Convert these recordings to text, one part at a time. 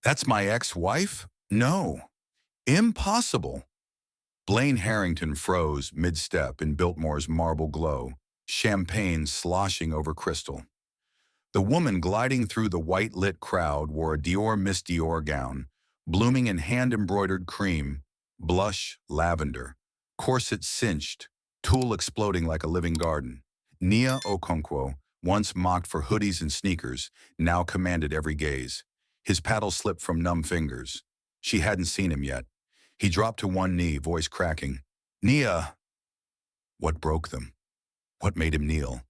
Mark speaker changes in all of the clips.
Speaker 1: That's my ex-wife? No. Impossible. Blaine Harrington froze mid-step in Biltmore's marble glow, champagne sloshing over crystal. The woman gliding through the white-lit crowd wore a Dior Miss Dior gown, blooming in hand-embroidered cream, blush lavender, corset cinched, tulle exploding like a living garden. Nia Okonkwo, once mocked for hoodies and sneakers, now commanded every gaze. His paddle slipped from numb fingers. She hadn't seen him yet. He dropped to one knee, voice cracking. Nia! What broke them? What made him kneel?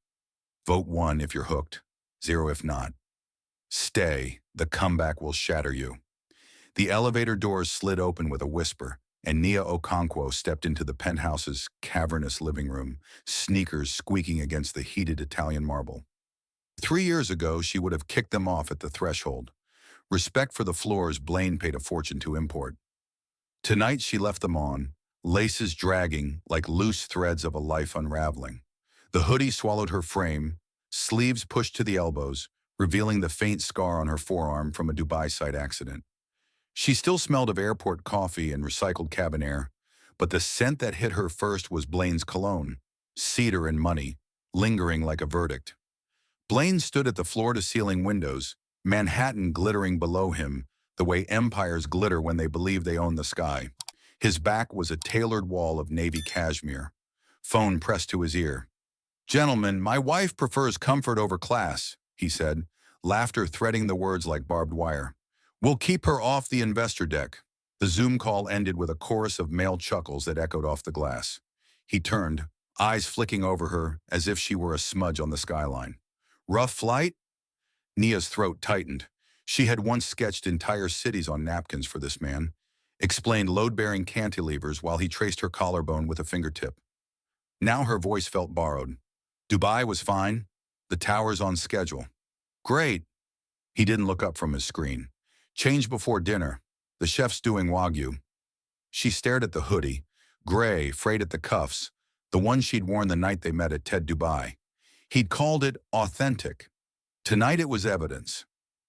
Speaker 1: Vote 1 if you're hooked, 0 if not. Stay, the comeback will shatter you. The elevator doors slid open with a whisper, and Nia Okonkwo stepped into the penthouse's cavernous living room, sneakers squeaking against the heated Italian marble. 3 years ago, she would have kicked them off at the threshold. Respect for the floors Blaine paid a fortune to import. Tonight she left them on, laces dragging like loose threads of a life unraveling. The hoodie swallowed her frame, sleeves pushed to the elbows, revealing the faint scar on her forearm from a Dubai site accident. She still smelled of airport coffee and recycled cabin air, but the scent that hit her first was Blaine's cologne, cedar and money, lingering like a verdict. Blaine stood at the floor-to-ceiling windows, Manhattan glittering below him, the way empires glitter when they believe they own the sky. His back was a tailored wall of navy cashmere. Phone pressed to his ear. "Gentlemen, my wife prefers comfort over class," he said, laughter threading the words like barbed wire. "We'll keep her off the investor deck." The Zoom call ended with a chorus of male chuckles that echoed off the glass. He turned, eyes flicking over her as if she were a smudge on the skyline. "Rough flight?" Nia's throat tightened. She had once sketched entire cities on napkins for this man, explained load-bearing cantilevers while he traced her collarbone with a fingertip. Now her voice felt borrowed. Dubai was fine. The towers on schedule. Great. He didn't look up from his screen. Change before dinner. The chef's doing wagyu. She stared at the hoodie, gray, frayed at the cuffs, the one she'd worn the night they met at Ted Dubai. He'd called it authentic. Tonight it was evidence.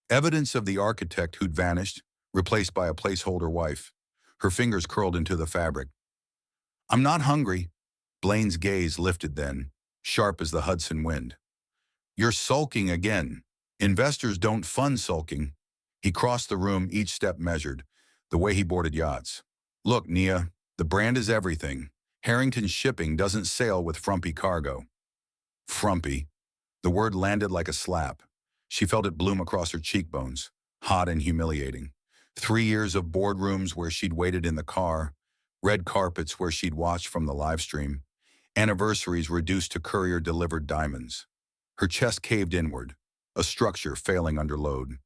Speaker 1: Evidence of the architect who'd vanished, replaced by a placeholder wife. Her fingers curled into the fabric. "I'm not hungry." Blaine's gaze lifted then, sharp as the Hudson wind. "You're sulking again. Investors don't fund sulking." He crossed the room, each step measured, the way he boarded yachts. "Look, Nia, the brand is everything. Harrington Shipping doesn't sail with frumpy cargo." Frumpy. The word landed like a slap. She felt it bloom across her cheekbones, hot and humiliating. 3 years of boardrooms where she'd waited in the car, red carpets where she'd watched from the live stream, anniversaries reduced to courier-delivered diamonds. Her chest caved inward, a structure failing under load.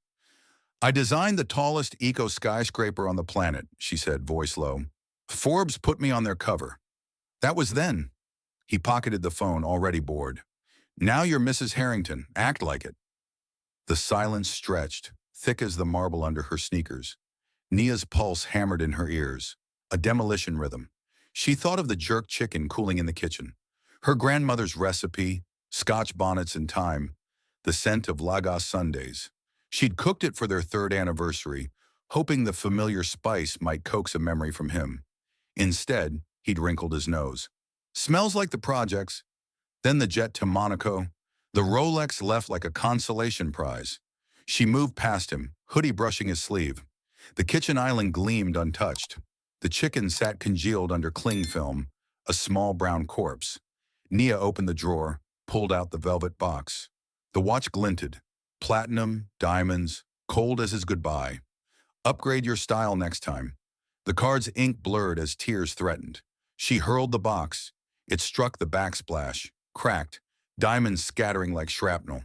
Speaker 1: "I designed the tallest eco-skyscraper on the planet," she said, voice low. "Forbes put me on their cover. That was then." He pocketed the phone, already bored. "Now you're Mrs. Harrington. Act like it." The silence stretched, thick as the marble under her sneakers. Nia's pulse hammered in her ears, a demolition rhythm. She thought of the jerk chicken cooling in the kitchen, her grandmother's recipe, Scotch bonnets and thyme, the scent of Lagos Sundays. She'd cooked it for their 3rd anniversary, hoping the familiar spice might coax a memory from him. Instead, he'd wrinkled his nose. "Smells like the projects." Then the jet to Monaco. The Rolex left like a consolation prize. She moved past him, hoodie brushing his sleeve. The kitchen island gleamed untouched. The chicken sat congealed under cling film, a small brown corpse. Nia opened the drawer, pulled out the velvet box. The watch glinted. Platinum, diamonds, cold as his goodbye. "Upgrade your style next time." The card's ink blurred as tears threatened. She hurled the box. It struck the backsplash, cracked, diamonds scattering like shrapnel.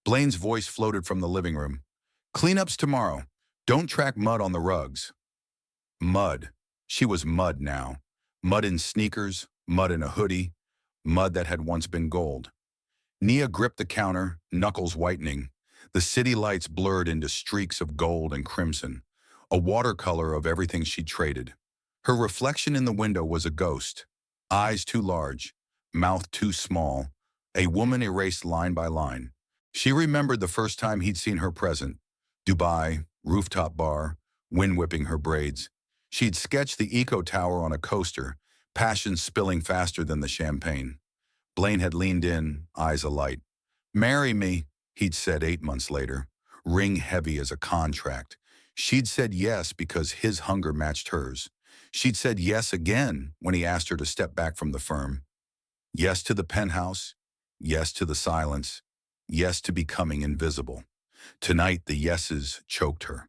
Speaker 1: Blaine's voice floated from the living room. "Cleanups tomorrow. Don't track mud on the rugs." Mud. She was mud now. Mud in sneakers, mud in a hoodie, mud that had once been gold. Nia gripped the counter, knuckles whitening. The city lights blurred into streaks of gold and crimson, a watercolor of everything she'd traded. Her reflection in the window was a ghost, eyes too large, mouth too small, a woman erased line by line. She remembered the first time he'd seen her present. Dubai, rooftop bar, wind whipping her braids. She'd sketched the eco tower on a coaster, passion spilling faster than the champagne. Blaine had leaned in, eyes alight. "Marry me," he'd said 8 months later, ring heavy as a contract. She'd said yes because his hunger matched hers. She'd said yes again when he asked her to step back from the firm. Yes to the penthouse, yes to the silence, yes to becoming invisible. Tonight, the yeses choked her.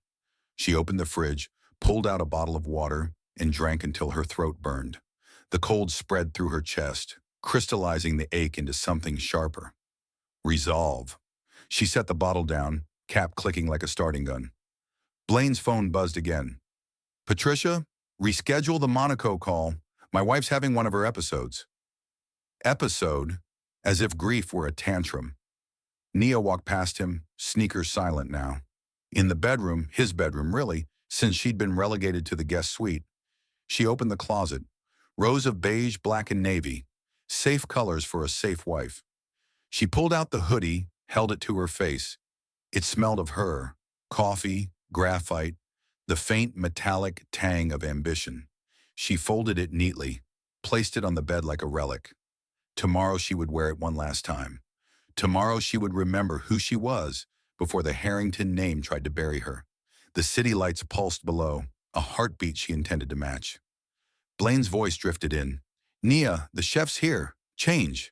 Speaker 1: She opened the fridge, pulled out a bottle of water, and drank until her throat burned. The cold spread through her chest, crystallizing the ache into something sharper. Resolve. She set the bottle down, cap clicking like a starting gun. Blaine's phone buzzed again. "Patricia, reschedule the Monaco call. My wife's having one of her episodes." Episode, as if grief were a tantrum. Nia walked past him, sneakers silent now. In the bedroom, his bedroom really, since she'd been relegated to the guest suite, she opened the closet. Rows of beige, black, and navy. Safe colors for a safe wife. She pulled out the hoodie, held it to her face. It smelled of her, coffee, graphite, the faint metallic tang of ambition. She folded it neatly, placed it on the bed like a relic. Tomorrow she would wear it one last time. Tomorrow she would remember who she was before the Harrington name tried to bury her. The city lights pulsed below, a heartbeat she intended to match. Blaine's voice drifted in. "Nia, the chef's here. Change."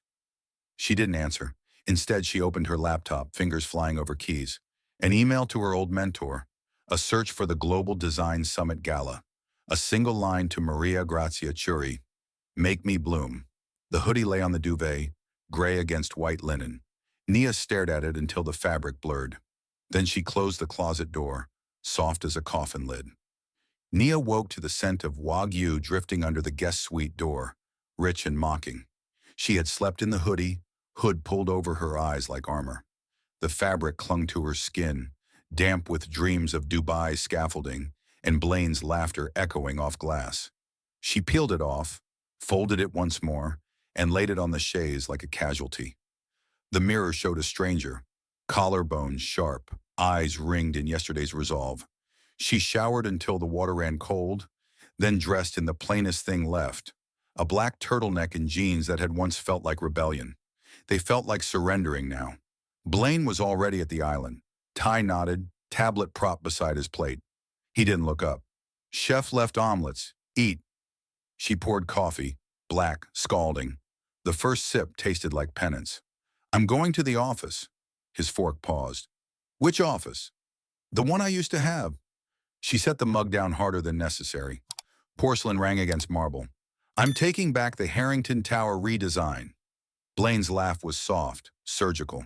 Speaker 1: She didn't answer. Instead, she opened her laptop, fingers flying over keys. An email to her old mentor. A search for the Global Design Summit Gala. A single line to Maria Grazia Chiuri. "Make me bloom." The hoodie lay on the duvet, gray against white linen. Nia stared at it until the fabric blurred. Then she closed the closet door, soft as a coffin lid. Nia woke to the scent of Wagyu drifting under the guest suite door, rich and mocking. She had slept in the hoodie, hood pulled over her eyes like armor. The fabric clung to her skin, damp with dreams of Dubai scaffolding and Blaine's laughter echoing off glass. She peeled it off, folded it once more, and laid it on the chaise like a casualty. The mirror showed a stranger, collarbones sharp, eyes ringed in yesterday's resolve. She showered until the water ran cold, then dressed in the plainest thing left, a black turtleneck and jeans that had once felt like rebellion. They felt like surrendering now. Blaine was already at the island, tie knotted, tablet propped beside his plate. He didn't look up. "Chef left omelets. Eat." She poured coffee, black, scalding. The first sip tasted like penance. "I'm going to the office." His fork paused. "Which office?" "The one I used to have." She set the mug down harder than necessary. Porcelain rang against marble. "I'm taking back the Harrington Tower redesign." Blaine's laugh was soft, surgical.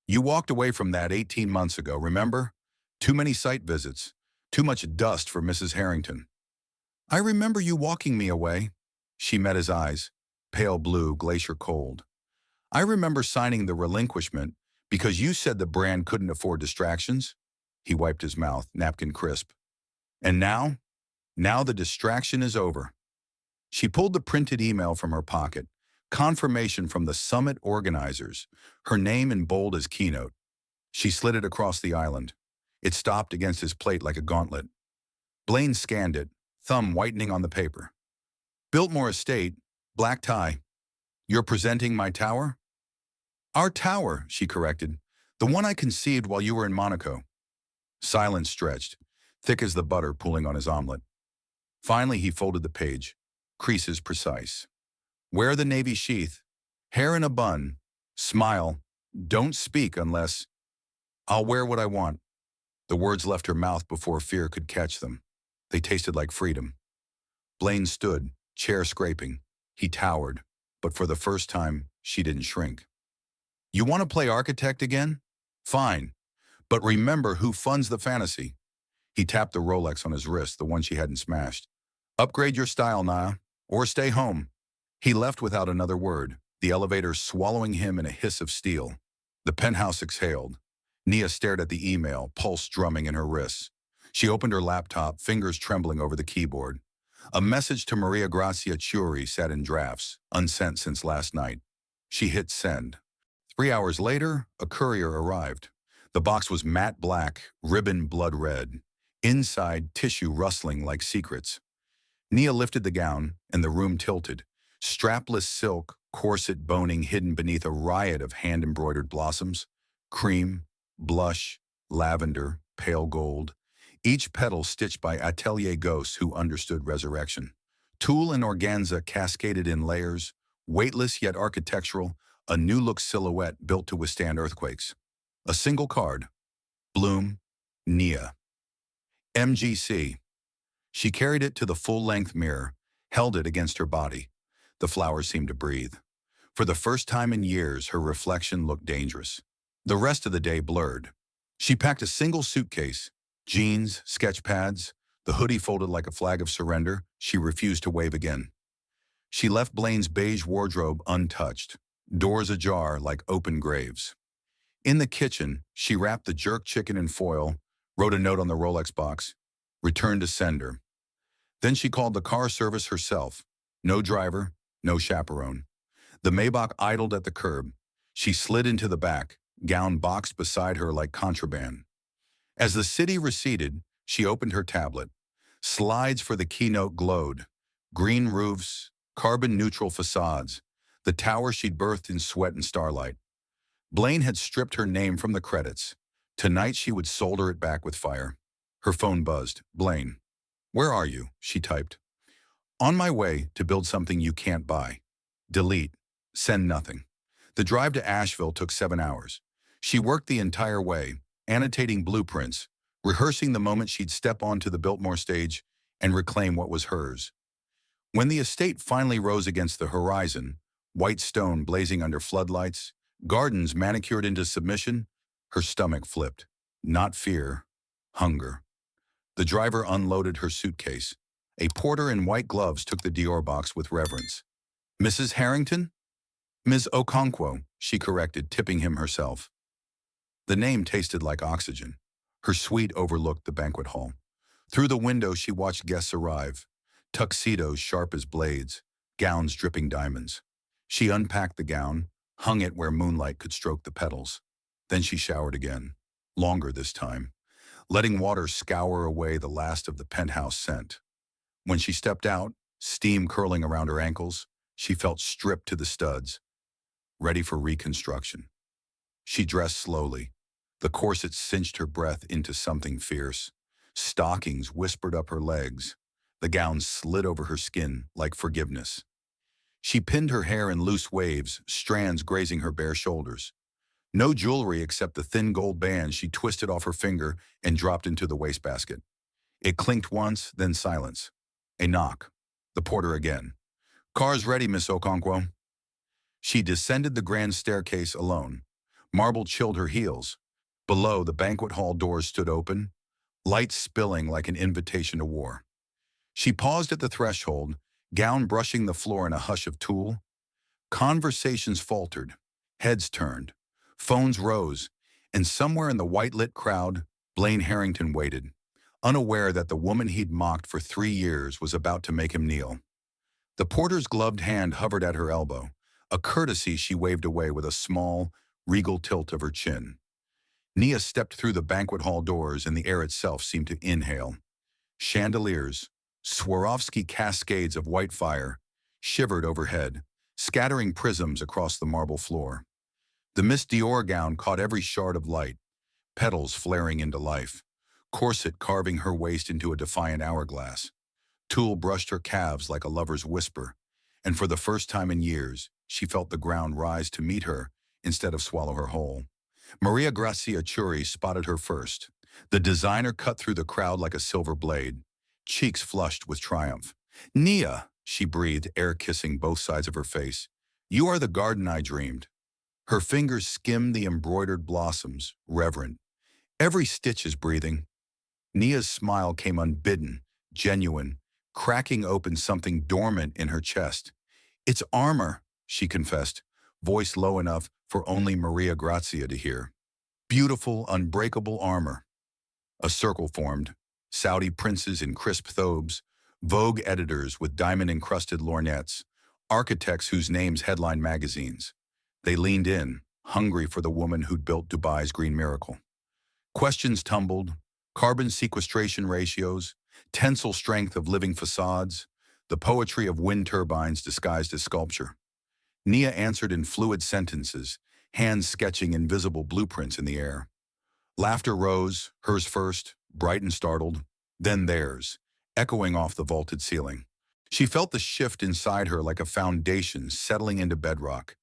Speaker 1: "You walked away from that 18 months ago, remember? Too many site visits. Too much dust for Mrs. Harrington." "I remember you walking me away." She met his eyes, pale blue, glacier cold. "I remember signing the relinquishment because you said the brand couldn't afford distractions." He wiped his mouth, napkin crisp. "And now? Now the distraction is over." She pulled the printed email from her pocket, confirmation from the summit organizers, her name in bold as keynote. She slid it across the island. It stopped against his plate like a gauntlet. Blaine scanned it, thumb whitening on the paper. "Biltmore Estate, black tie. You're presenting my tower?" "Our tower," she corrected. "The one I conceived while you were in Monaco." Silence stretched, thick as the butter pooling on his omelet. Finally, he folded the page, creases precise. "Wear the navy sheath. Hair in a bun. Smile. Don't speak unless—" "I'll wear what I want." The words left her mouth before fear could catch them. They tasted like freedom. Blaine stood, chair scraping. He towered, but for the first time, she didn't shrink. "You want to play architect again? Fine. But remember who funds the fantasy." He tapped the Rolex on his wrist, the one she hadn't smashed. "Upgrade your style, Nia, or stay home." He left without another word, the elevator swallowing him in a hiss of steel. The penthouse exhaled. Nia stared at the email, pulse drumming in her wrists. She opened her laptop, fingers trembling over the keyboard. A message to Maria Grazia Chiuri sat in drafts, unsent since last night. She hit send. 3 hours later, a courier arrived. The box was matte black, ribbon blood red. Inside, tissue rustling like secrets. Nia lifted the gown, and the room tilted. Strapless silk, corset boning hidden beneath a riot of hand-embroidered blossoms. Cream, blush, lavender, pale gold. Each petal stitched by atelier ghosts who understood resurrection. Tulle and organza cascaded in layers, weightless yet architectural, a new-look silhouette built to withstand earthquakes. A single card. Bloom, Nia. MGC. She carried it to the full-length mirror, held it against her body. The flowers seemed to breathe. For the first time in years, her reflection looked dangerous. The rest of the day blurred. She packed a single suitcase, jeans, sketch pads, the hoodie folded like a flag of surrender. She refused to wave again. She left Blaine's beige wardrobe untouched, doors ajar like open graves. In the kitchen, she wrapped the jerk chicken in foil, wrote a note on the Rolex box, returned to sender. Then she called the car service herself. No driver, no chaperone. The Maybach idled at the curb. She slid into the back, gown boxed beside her like contraband. As the city receded, she opened her tablet. Slides for the keynote glowed. Green roofs, carbon-neutral facades. The tower she'd birthed in sweat and starlight. Blaine had stripped her name from the credits. Tonight she would solder it back with fire. Her phone buzzed. Blaine. Where are you? She typed. On my way to build something you can't buy. Delete. Send nothing. The drive to Asheville took 7 hours. She worked the entire way, annotating blueprints, rehearsing the moment she'd step onto the Biltmore stage and reclaim what was hers. When the estate finally rose against the horizon, white stone blazing under floodlights, gardens manicured into submission, her stomach flipped. Not fear, hunger. The driver unloaded her suitcase. A porter in white gloves took the Dior box with reverence. Mrs. Harrington? Ms. Okonkwo, she corrected, tipping him herself. The name tasted like oxygen. Her suite overlooked the banquet hall. Through the window she watched guests arrive, tuxedos sharp as blades, gowns dripping diamonds. She unpacked the gown, hung it where moonlight could stroke the petals. Then she showered again, longer this time, letting water scour away the last of the penthouse scent. When she stepped out, steam curling around her ankles, she felt stripped to the studs, ready for reconstruction. She dressed slowly. The corset cinched her breath into something fierce. Stockings whispered up her legs. The gown slid over her skin like forgiveness. She pinned her hair in loose waves, strands grazing her bare shoulders. No jewelry except the thin gold band she twisted off her finger and dropped into the wastebasket. It clinked once, then silence. A knock. The porter again. Car's ready, Miss Okonkwo. She descended the grand staircase alone. Marble chilled her heels. Below, the banquet hall doors stood open, light spilling like an invitation to war. She paused at the threshold, gown brushing the floor in a hush of tulle. Conversations faltered, heads turned, phones rose, and somewhere in the white-lit crowd, Blaine Harrington waited, unaware that the woman he'd mocked for 3 years was about to make him kneel. The porter's gloved hand hovered at her elbow, a courtesy she waved away with a small, regal tilt of her chin. Nia stepped through the banquet hall doors and the air itself seemed to inhale. Chandeliers, Swarovski cascades of white fire, shivered overhead, scattering prisms across the marble floor. The Miss Dior gown caught every shard of light, petals flaring into life, corset carving her waist into a defiant hourglass. Tulle brushed her calves like a lover's whisper, and for the first time in years, she felt the ground rise to meet her instead of swallow her whole. Maria Grazia Chiuri spotted her first. The designer cut through the crowd like a silver blade, cheeks flushed with triumph. Nia, she breathed, air kissing both sides of her face. You are the garden I dreamed. Her fingers skimmed the embroidered blossoms, reverent. Every stitch is breathing. Nia's smile came unbidden, genuine, cracking open something dormant in her chest. It's armor, she confessed, voice low enough for only Maria Grazia to hear. Beautiful, unbreakable armor. A circle formed, Saudi princes in crisp thobes, Vogue editors with diamond-encrusted lorgnettes, architects whose names headline magazines. They leaned in, hungry for the woman who'd built Dubai's green miracle. Questions tumbled, carbon sequestration ratios, tensile strength of living facades, the poetry of wind turbines disguised as sculpture. Nia answered in fluid sentences, hands sketching invisible blueprints in the air. Laughter rose, hers first, bright and startled, then theirs, echoing off the vaulted ceiling. She felt the shift inside her like a foundation settling into bedrock.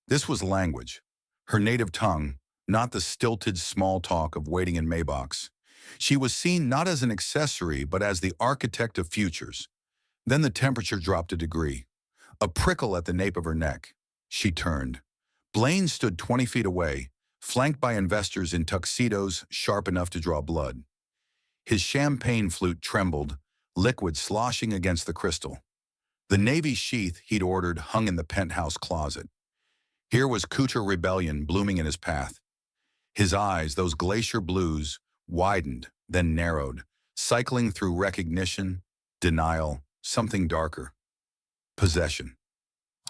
Speaker 1: This was language, her native tongue, not the stilted small talk of waiting in Maybachs. She was seen not as an accessory, but as the architect of futures. Then the temperature dropped a degree. A prickle at the nape of her neck. She turned. Blaine stood 20 feet away, flanked by investors in tuxedos sharp enough to draw blood. His champagne flute trembled, liquid sloshing against the crystal. The navy sheath he'd ordered hung in the penthouse closet. Here was couture rebellion blooming in his path. His eyes, those glacier blues, widened, then narrowed, cycling through recognition, denial, something darker. Possession.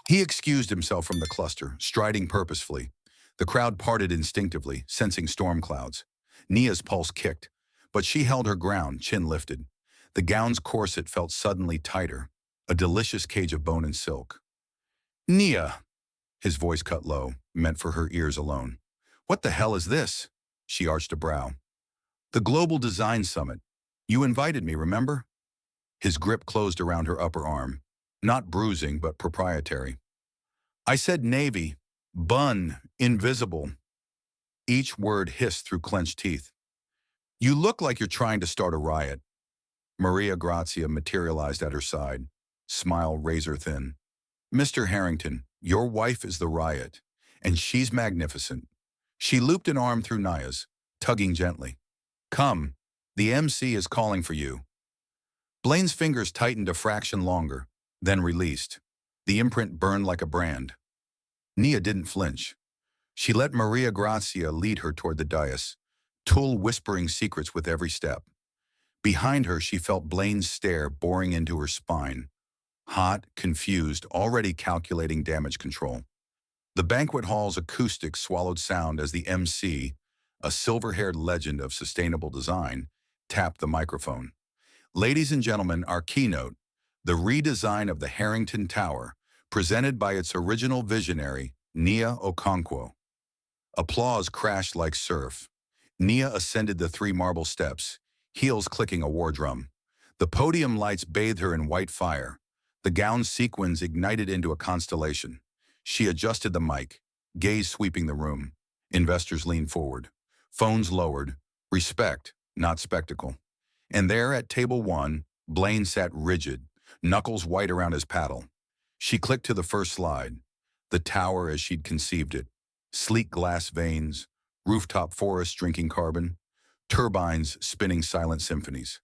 Speaker 1: He excused himself from the cluster, striding purposefully. The crowd parted instinctively, sensing storm clouds. Nia's pulse kicked, but she held her ground, chin lifted. The gown's corset felt suddenly tighter, a delicious cage of bone and silk. "Nia," his voice cut low, meant for her ears alone. "What the hell is this?" She arched a brow. "The Global Design Summit. You invited me, remember?" His grip closed around her upper arm, not bruising but proprietary. "I said navy, bun, invisible." Each word hissed through clenched teeth. "You look like you're trying to start a riot." Maria Grazia materialized at her side, smile razor thin. "Mr. Harrington, your wife is the riot, and she's magnificent." She looped an arm through Nia's, tugging gently. "Come, the MC is calling for you." Blaine's fingers tightened a fraction longer, then released. The imprint burned like a brand. Nia didn't flinch. She let Maria Grazia lead her toward the dais, Tulle whispering secrets with every step. Behind her, she felt Blaine's stare boring into her spine. Hot, confused, already calculating damage control. The banquet hall's acoustics swallowed sound as the MC, a silver-haired legend of sustainable design, tapped the microphone. "Ladies and gentlemen, our keynote, the redesign of the Harrington Tower, presented by its original visionary, Nia Okonkwo." Applause crashed like surf. Nia ascended the 3 marble steps, heels clicking a war drum. The podium lights bathed her in white fire. The gown's sequins ignited into a constellation. She adjusted the mic, gaze sweeping the room. Investors leaned forward. Phones lowered. Respect, not spectacle. And there at table 1, Blaine sat rigid, knuckles white around his paddle. She clicked to the first slide. The tower as she'd conceived it. Sleek glass veins, rooftop forests drinking carbon, turbines spinning silent symphonies.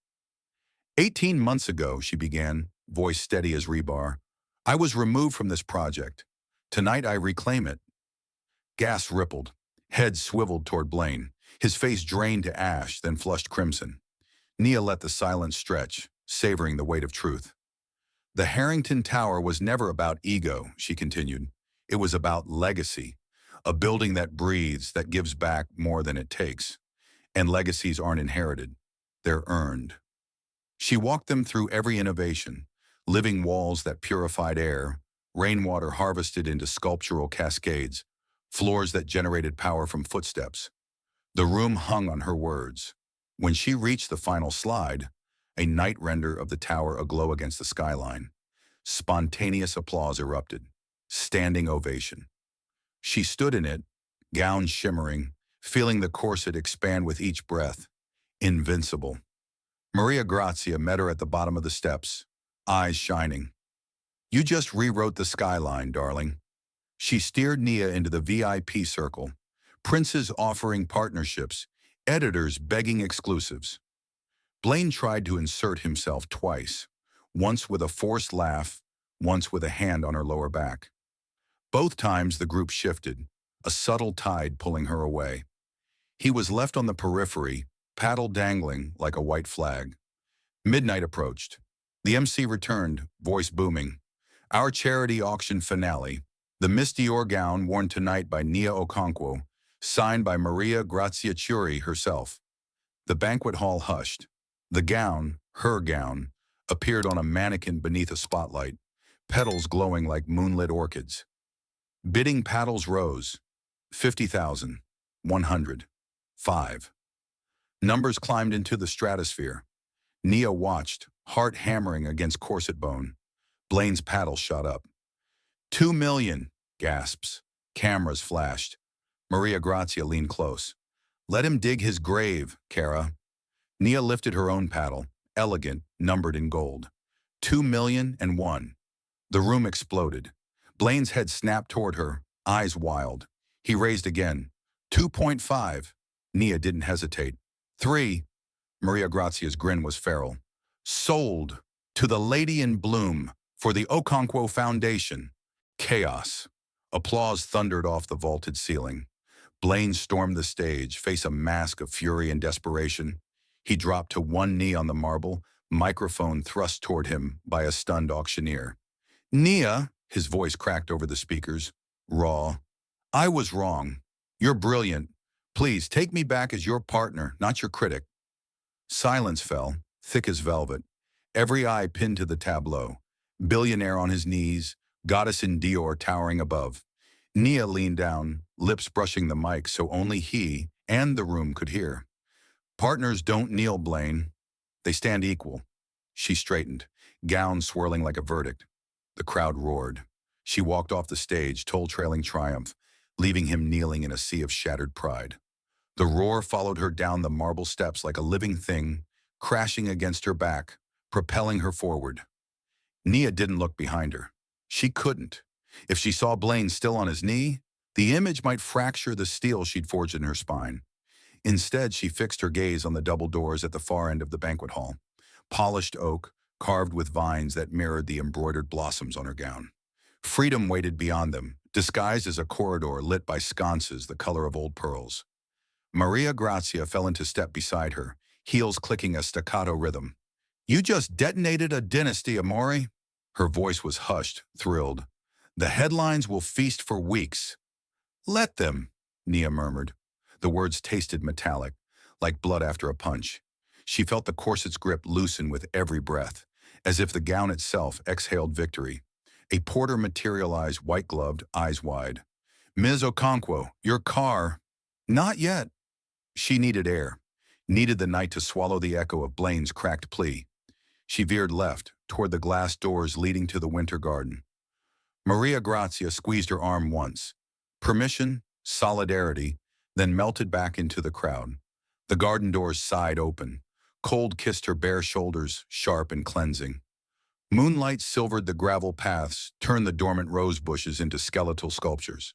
Speaker 1: 18 months ago, she began, voice steady as rebar, "I was removed from this project. Tonight I reclaim it." Gas rippled. Head swiveled toward Blaine. His face drained to ash, then flushed crimson. Nia let the silence stretch, savoring the weight of truth. "The Harrington Tower was never about ego," she continued. "It was about legacy. A building that breathes, that gives back more than it takes. And legacies aren't inherited. They're earned." She walked them through every innovation, living walls that purified air, rainwater harvested into sculptural cascades, floors that generated power from footsteps. The room hung on her words. When she reached the final slide, a night render of the tower aglow against the skyline, spontaneous applause erupted. Standing ovation. She stood in it, gown shimmering, feeling the corset expand with each breath. Invincible. Maria Grazia met her at the bottom of the steps, eyes shining. "You just rewrote the skyline, darling." She steered Nia into the VIP circle, princes offering partnerships, editors begging exclusives. Blaine tried to insert himself twice, once with a forced laugh, once with a hand on her lower back. Both times the group shifted, a subtle tide pulling her away. He was left on the periphery, paddle dangling like a white flag. Midnight approached. The MC returned, voice booming. "Our charity auction finale, the Miss Dior gown worn tonight by Nia Okonkwo, signed by Maria Grazia herself." The banquet hall hushed. The gown, her gown, appeared on a mannequin beneath a spotlight, petals glowing like moonlit orchids. Bidding paddles rose. 50,000, 100, 5. Numbers climbed into the stratosphere. Nia watched, heart hammering against corset bone. Blaine's paddle shot up. 2 million, gasps. Cameras flashed. Maria Grazia leaned close. Let him dig his grave, Cara. Nia lifted her own paddle, elegant, numbered in gold. 2,000,001. The room exploded. Blaine's head snapped toward her, eyes wild. He raised again. 2.5. Nia didn't hesitate. 3. Maria Grazia's grin was feral. Sold to the lady in bloom for the Okonkwo Foundation. Chaos. Applause thundered off the vaulted ceiling. Blaine stormed the stage, face a mask of fury and desperation. He dropped to one knee on the marble, microphone thrust toward him by a stunned auctioneer. Nia, his voice cracked over the speakers, raw. I was wrong. You're brilliant. Please take me back as your partner, not your critic. Silence fell, thick as velvet. Every eye pinned to the tableau. Billionaire on his knees, goddess in Dior towering above. Nia leaned down, lips brushing the mic so only he and the room could hear. Partners don't kneel, Blaine. They stand equal. She straightened, gown swirling like a verdict. The crowd roared. She walked off the stage, toll-trailing triumph, leaving him kneeling in a sea of shattered pride. The roar followed her down the marble steps like a living thing, crashing against her back, propelling her forward. Nia didn't look behind her. She couldn't. If she saw Blaine still on his knee, the image might fracture the steel she'd forged in her spine. Instead, she fixed her gaze on the double doors at the far end of the banquet hall. Polished oak, carved with vines that mirrored the embroidered blossoms on her gown. Freedom waited beyond them, disguised as a corridor lit by sconces the color of old pearls. Maria Grazia fell into step beside her, heels clicking a staccato rhythm. You just detonated a dynasty, Amore. Her voice was hushed, thrilled. The headlines will feast for weeks. Let them, Nia murmured. The words tasted metallic, like blood after a punch. She felt the corset's grip loosen with every breath, as if the gown itself exhaled victory. A porter materialized, white-gloved, eyes wide. Ms. Okonkwo, your car. Not yet. She needed air, needed the night to swallow the echo of Blaine's cracked plea. She veered left, toward the glass doors leading to the winter garden. Maria Grazia squeezed her arm once. Permission, solidarity, then melted back into the crowd. The garden doors sighed open. Cold kissed her bare shoulders, sharp and cleansing. Moonlight silvered the gravel paths, turned the dormant rose bushes into skeletal sculptures.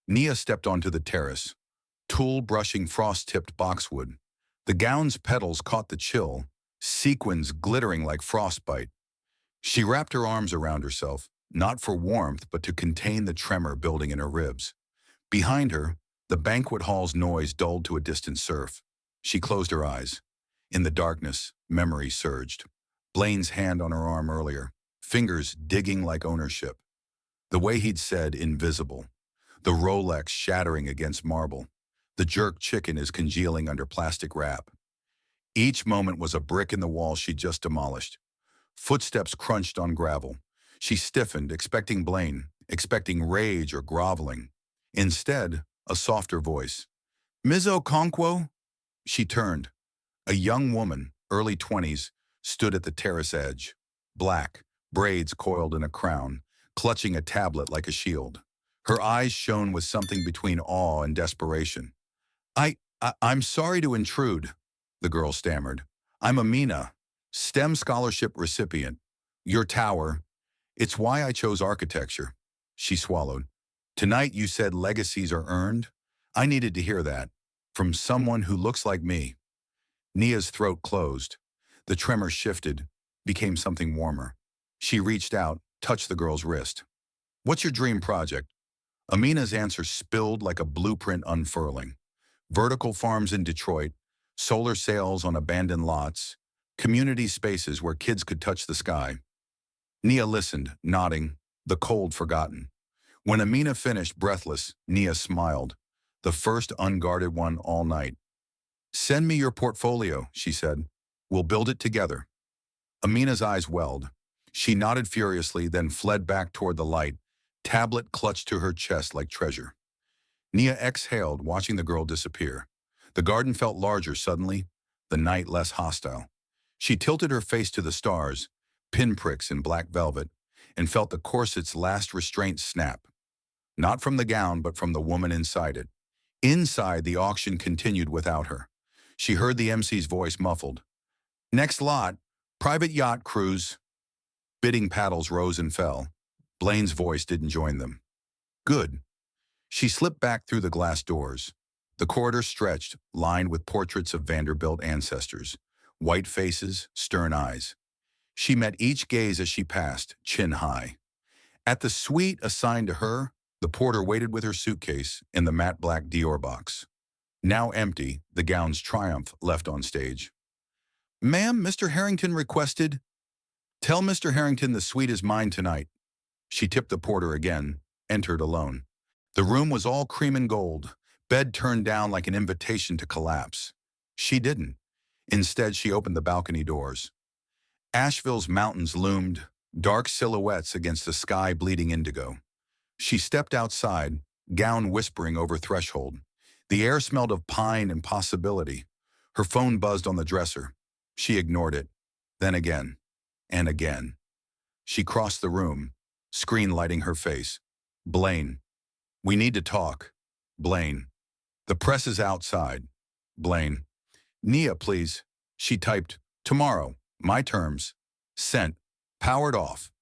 Speaker 1: Nia stepped onto the terrace, tool brushing frost-tipped boxwood. The gown's petals caught the chill, sequins glittering like frostbite. She wrapped her arms around herself, not for warmth but to contain the tremor building in her ribs. Behind her, the banquet hall's noise dulled to a distant surf. She closed her eyes. In the darkness, memory surged. Blaine's hand on her arm earlier, fingers digging like ownership. The way he'd said invisible. The Rolex shattering against marble. The jerk chicken is congealing under plastic wrap. Each moment was a brick in the wall she'd just demolished. Footsteps crunched on gravel. She stiffened, expecting Blaine, expecting rage or groveling. Instead, a softer voice. Ms. Okonkwo? She turned. A young woman, early 20s, stood at the terrace edge. Black, braids coiled in a crown, clutching a tablet like a shield. Her eyes shone with something between awe and desperation. I'm sorry to intrude, the girl stammered. I'm Amina, STEM scholarship recipient. Your tower. It's why I chose architecture. She swallowed. Tonight you said legacies are earned? I needed to hear that. From someone who looks like me. Nia's throat closed. The tremor shifted, became something warmer. She reached out, touched the girl's wrist. What's your dream project? Amina's answer spilled like a blueprint unfurling. Vertical farms in Detroit, solar sails on abandoned lots, community spaces where kids could touch the sky. Nia listened, nodding, the cold forgotten. When Amina finished, breathless, Nia smiled. The first unguarded one all night. Send me your portfolio, she said. We'll build it together. Amina's eyes welled. She nodded furiously, then fled back toward the light, tablet clutched to her chest like treasure. Nia exhaled, watching the girl disappear. The garden felt larger suddenly, the night less hostile. She tilted her face to the stars, pinpricks in black velvet, and felt the corset's last restraint snap. Not from the gown, but from the woman inside it. Inside, the auction continued without her. She heard the MC's voice muffled. Next lot, private yacht cruise. Bidding paddles rose and fell. Blaine's voice didn't join them. Good. She slipped back through the glass doors. The corridor stretched, lined with portraits of Vanderbilt ancestors. White faces, stern eyes. She met each gaze as she passed, chin high. At the suite assigned to her, the porter waited with her suitcase in the matte black Dior box. Now empty, the gown's triumph left on stage. Ma'am, Mr. Harrington requested. Tell Mr. Harrington the suite is mine tonight. She tipped the porter again, entered alone. The room was all cream and gold, bed turned down like an invitation to collapse. She didn't. Instead, she opened the balcony doors. Asheville's mountains loomed, dark silhouettes against a sky bleeding indigo. She stepped outside, gown whispering over threshold. The air smelled of pine and possibility. Her phone buzzed on the dresser. She ignored it, then again, and again. She crossed the room, screen lighting her face. Blaine. We need to talk. Blaine. The press is outside. Blaine. Nia, please. She typed, tomorrow, my terms. Sent. Powered off.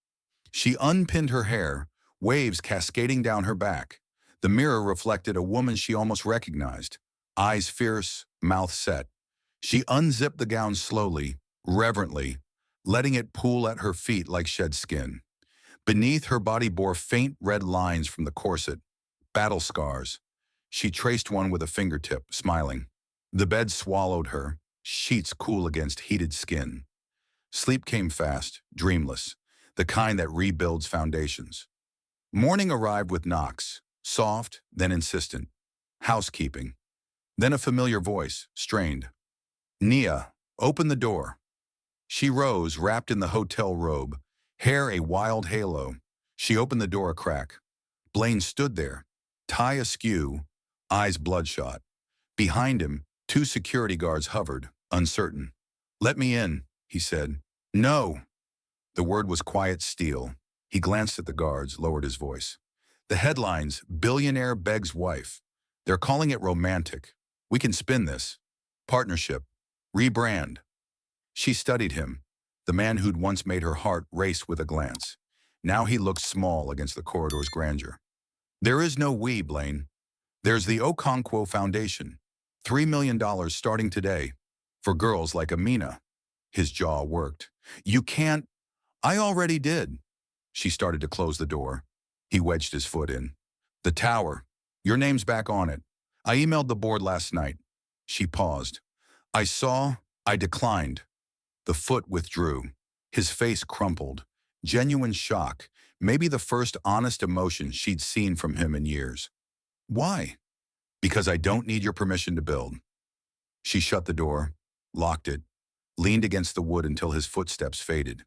Speaker 1: She unpinned her hair, waves cascading down her back. The mirror reflected a woman she almost recognized. Eyes fierce, mouth set. She unzipped the gown slowly, reverently, letting it pool at her feet like shed skin. Beneath, her body bore faint red lines from the corset, battle scars. She traced one with a fingertip, smiling. The bed swallowed her, sheets cool against heated skin. Sleep came fast, dreamless, the kind that rebuilds foundations. Morning arrived with knocks, soft, then insistent. Housekeeping. Then a familiar voice, strained. Nia, open the door. She rose, wrapped in the hotel robe, hair a wild halo. She opened the door a crack. Blaine stood there, tie askew, eyes bloodshot. Behind him, 2 security guards hovered, uncertain. Let me in, he said. No. The word was quiet steel. He glanced at the guards, lowered his voice. The headlines, billionaire begs wife. They're calling it romantic. We can spin this. Partnership. Rebrand. She studied him, the man who'd once made her heart race with a glance. Now he looked small against the corridor's grandeur. There is no we, Blaine. There's the Okonkwo Foundation. $3 million starting today. For girls like Amina. His jaw worked. You can't. I already did. She started to close the door. He wedged his foot in. The tower. Your name's back on it. I emailed the board last night. She paused. I declined. The foot withdrew. His face crumpled. Genuine shock. Maybe the first honest emotion she'd seen from him in years. Why? Because I don't need your permission to build. She shut the door, locked it, leaned against the wood until his footsteps faded.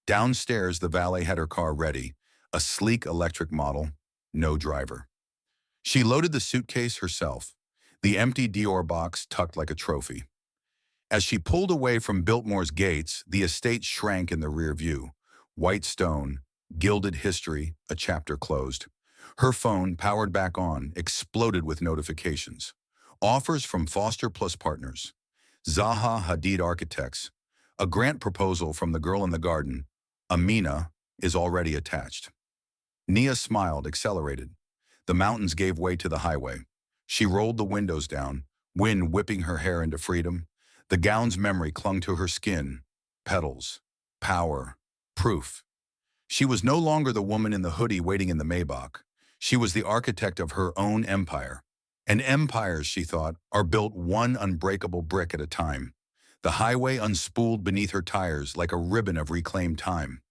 Speaker 1: Downstairs, the valet had her car ready, a sleek electric model, no driver. She loaded the suitcase herself, the empty Dior box tucked like a trophy. As she pulled away from Biltmore's gates, the estate shrank in the rear view. White stone, gilded history, a chapter closed. Her phone, powered back on, exploded with notifications. Offers from Foster Plus Partners. Zaha Hadid Architects. A grant proposal from the girl in the garden. Amina is already attached. Nia smiled, accelerated. The mountains gave way to the highway. She rolled the windows down, wind whipping her hair into freedom. The gown's memory clung to her skin. Petals. Power. Proof. She was no longer the woman in the hoodie waiting in the Maybach. She was the architect of her own empire. And empires, she thought, are built one unbreakable brick at a time. The highway unspooled beneath her tires like a ribbon of reclaimed time.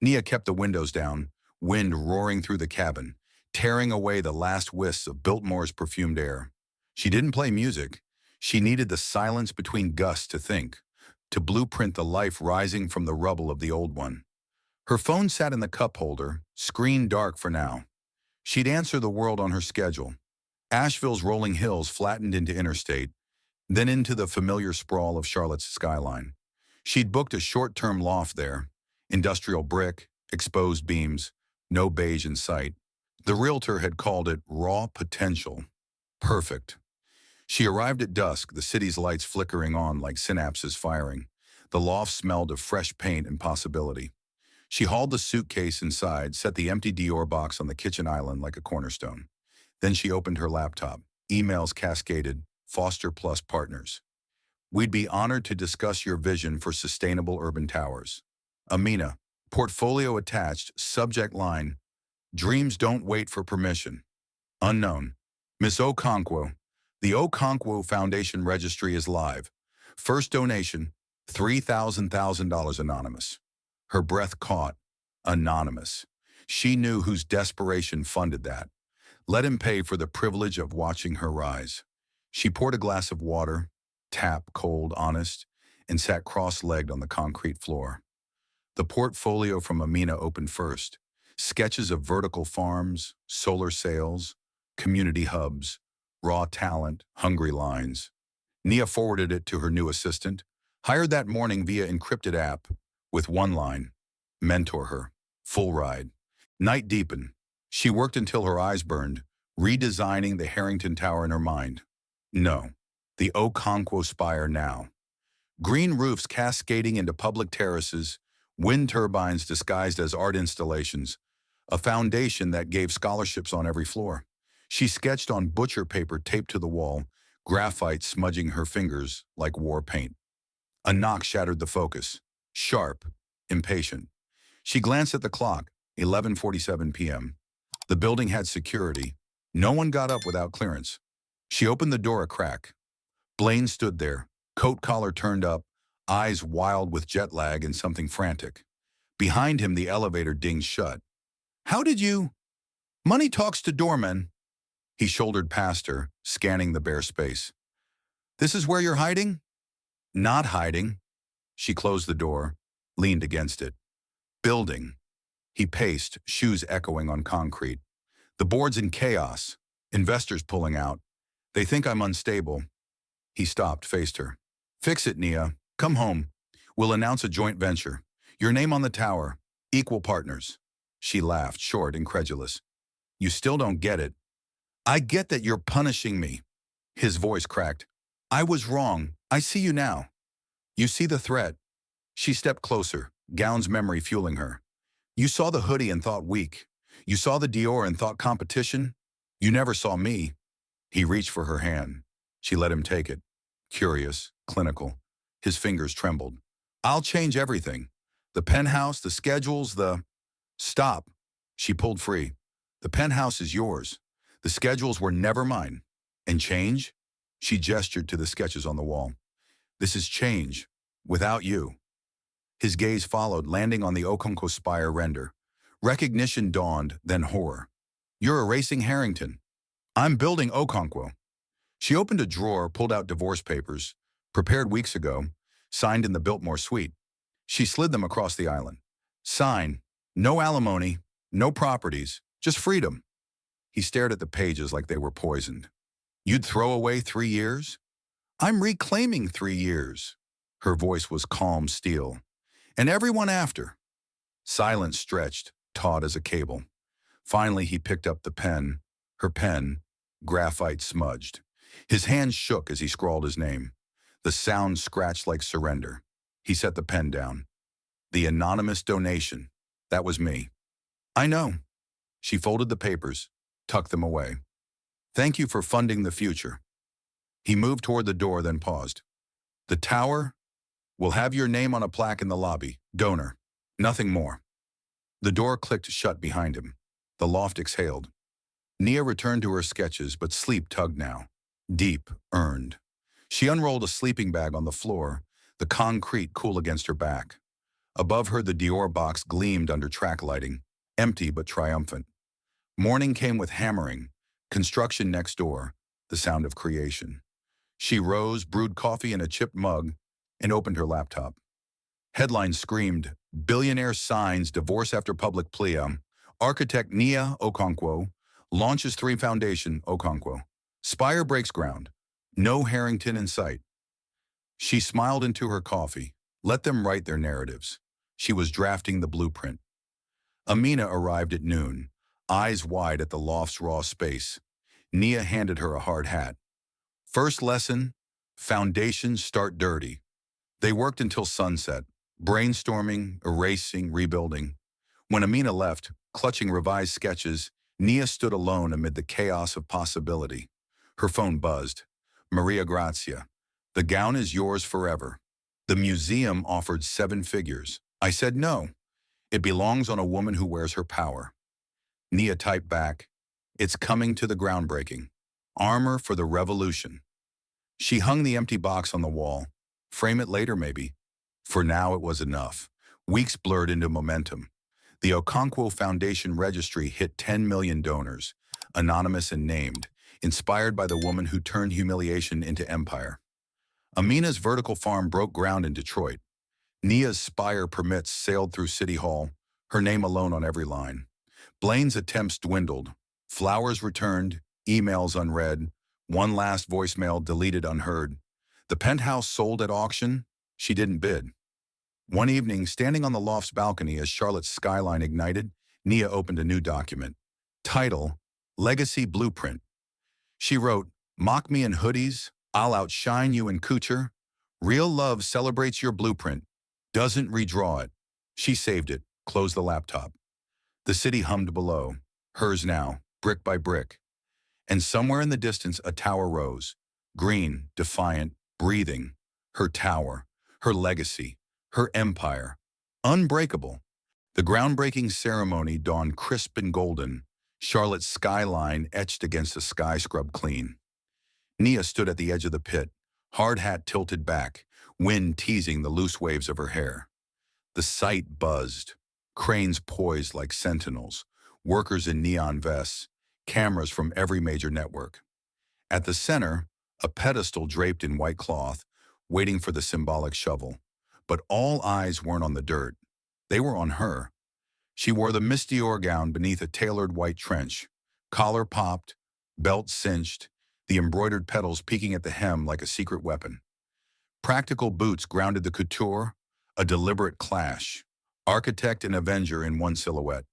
Speaker 1: Nia kept the windows down, wind roaring through the cabin, tearing away the last wisps of Biltmore's perfumed air. She didn't play music. She needed the silence between gusts to think, to blueprint the life rising from the rubble of the old one. Her phone sat in the cup holder, screen dark for now. She'd answer the world on her schedule. Asheville's rolling hills flattened into interstate, then into the familiar sprawl of Charlotte's skyline. She'd booked a short-term loft there, industrial brick, exposed beams, no beige in sight. The realtor had called it raw potential. Perfect. She arrived at dusk, the city's lights flickering on like synapses firing. The loft smelled of fresh paint and possibility. She hauled the suitcase inside, set the empty Dior box on the kitchen island like a cornerstone. Then she opened her laptop. Emails cascaded. Foster Plus Partners. We'd be honored to discuss your vision for sustainable urban towers. Amina. Portfolio attached. Subject line. Dreams don't wait for permission. Unknown. Miss Okonkwo. The Okonkwo Foundation registry is live. First donation, $3,000 anonymous. Her breath caught. Anonymous. She knew whose desperation funded that. Let him pay for the privilege of watching her rise. She poured a glass of water, tap, cold, honest, and sat cross-legged on the concrete floor. The portfolio from Amina opened first. Sketches of vertical farms, solar sails, community hubs, raw talent, hungry lines. Nia forwarded it to her new assistant, hired that morning via encrypted app, with one line, mentor her, full ride. Night deepened. She worked until her eyes burned, redesigning the Harrington Tower in her mind. No, the Okonkwo Spire now. Green roofs cascading into public terraces, wind turbines disguised as art installations, a foundation that gave scholarships on every floor. She sketched on butcher paper taped to the wall, graphite smudging her fingers like war paint. A knock shattered the focus. Sharp, impatient. She glanced at the clock, 11:47 p.m. The building had security. No one got up without clearance. She opened the door a crack. Blaine stood there, coat collar turned up, eyes wild with jet lag and something frantic. Behind him, the elevator dinged shut. How did you? Money talks to doormen. He shouldered past her, scanning the bare space. This is where you're hiding? Not hiding. She closed the door, leaned against it. Building. He paced, shoes echoing on concrete. The board's in chaos. Investors pulling out. They think I'm unstable. He stopped, faced her. Fix it, Nia. Come home. We'll announce a joint venture. Your name on the tower. Equal partners. She laughed, short, incredulous. You still don't get it. I get that you're punishing me. His voice cracked. I was wrong. I see you now. You see the threat. She stepped closer, Gown's memory fueling her. You saw the hoodie and thought weak. You saw the Dior and thought competition. You never saw me. He reached for her hand. She let him take it. Curious, clinical. His fingers trembled. I'll change everything. The penthouse, the schedules, the... Stop. She pulled free. The penthouse is yours. The schedules were never mine. And change? She gestured to the sketches on the wall. This is change. Without you. His gaze followed, landing on the Okonkwo Spire render. Recognition dawned, then horror. You're erasing Harrington. I'm building Okonkwo. She opened a drawer, pulled out divorce papers, prepared weeks ago, signed in the Biltmore suite. She slid them across the island. Sign. No alimony, no properties, just freedom. He stared at the pages like they were poisoned. You'd throw away 3 years? I'm reclaiming 3 years. Her voice was calm steel. And everyone after. Silence stretched, taut as a cable. Finally, he picked up the pen. Her pen, graphite smudged. His hand shook as he scrawled his name. The sound scratched like surrender. He set the pen down. The anonymous donation. That was me. I know. She folded the papers, tucked them away. Thank you for funding the future. He moved toward the door, then paused. The tower will have your name on a plaque in the lobby. Donor. Nothing more. The door clicked shut behind him. The loft exhaled. Nia returned to her sketches, but sleep tugged now. Deep, earned. She unrolled a sleeping bag on the floor, the concrete cool against her back. Above her, the Dior box gleamed under track lighting, empty but triumphant. Morning came with hammering, construction next door, the sound of creation. She rose, brewed coffee in a chipped mug, and opened her laptop. Headline screamed, "Billionaire signs divorce after public plea." Architect Nia Okonkwo launches three foundation Okonkwo. Spire breaks ground. No Harrington in sight. She smiled into her coffee. Let them write their narratives. She was drafting the blueprint. Amina arrived at noon, eyes wide at the loft's raw space. Nia handed her a hard hat. First lesson, foundations start dirty. They worked until sunset, brainstorming, erasing, rebuilding. When Amina left, clutching revised sketches, Nia stood alone amid the chaos of possibility. Her phone buzzed. Maria Grazia. The gown is yours forever. The museum offered 7 figures. I said no. It belongs on a woman who wears her power. Nia typed back. It's coming to the groundbreaking. Armor for the revolution. She hung the empty box on the wall. Frame it later, maybe. For now, it was enough. Weeks blurred into momentum. The Okonkwo Foundation registry hit 10 million donors, anonymous and named, inspired by the woman who turned humiliation into empire. Amina's vertical farm broke ground in Detroit. Nia's Spire permits sailed through City Hall, her name alone on every line. Blaine's attempts dwindled. Flowers returned, emails unread, one last voicemail deleted unheard. The penthouse sold at auction. She didn't bid. One evening, standing on the loft's balcony as Charlotte's skyline ignited, Nia opened a new document. Title, Legacy Blueprint. She wrote, mock me in hoodies, I'll outshine you in couture. Real love celebrates your blueprint, doesn't redraw it. She saved it, closed the laptop. The city hummed below, hers now, brick by brick. And somewhere in the distance a tower rose, green, defiant, breathing. Her tower, her legacy, her empire, unbreakable. The groundbreaking ceremony dawned crisp and golden, Charlotte's skyline etched against a sky scrubbed clean. Nia stood at the edge of the pit, hard hat tilted back, wind teasing the loose waves of her hair. The site buzzed, cranes poised like sentinels, workers in neon vests, cameras from every major network. At the center, a pedestal draped in white cloth, waiting for the symbolic shovel. But all eyes weren't on the dirt. They were on her. She wore the Miss Dior gown beneath a tailored white trench, collar popped, belt cinched, the embroidered petals peeking at the hem like a secret weapon. Practical boots grounded the couture, a deliberate clash, architect and avenger in one silhouette.